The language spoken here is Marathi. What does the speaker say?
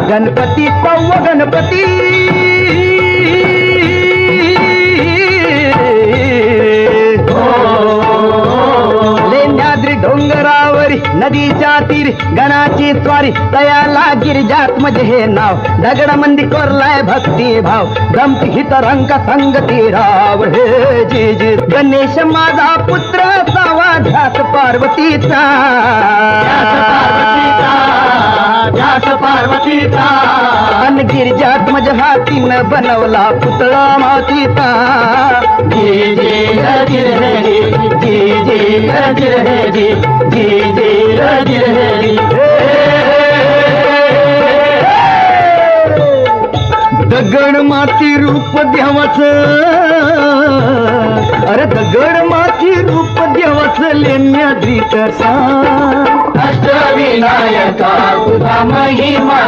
गणपती तव गणपती लेण्याद्री डोंगरावरी नदीच्या तीरी गणाची स्वारी तयाला गिरिजात म्हणजे हे नाव दगडमंदी कोरलाय भक्ती भाव गमती हित रंग संगती राव हे जी जी गणेश माझा पुत्र सावा ध्यास पार्वतीचा अन गिरिजात मज हातीनं बनवला पुतळा मातीचा जी जी रजी रे जी जी रजी रे जी जी जी रजी रे दगड माती रूप देवाचं अरे दगड माती रूप देवाचं लेण्याद्री कसा अष्टविनायका तुझा महिमा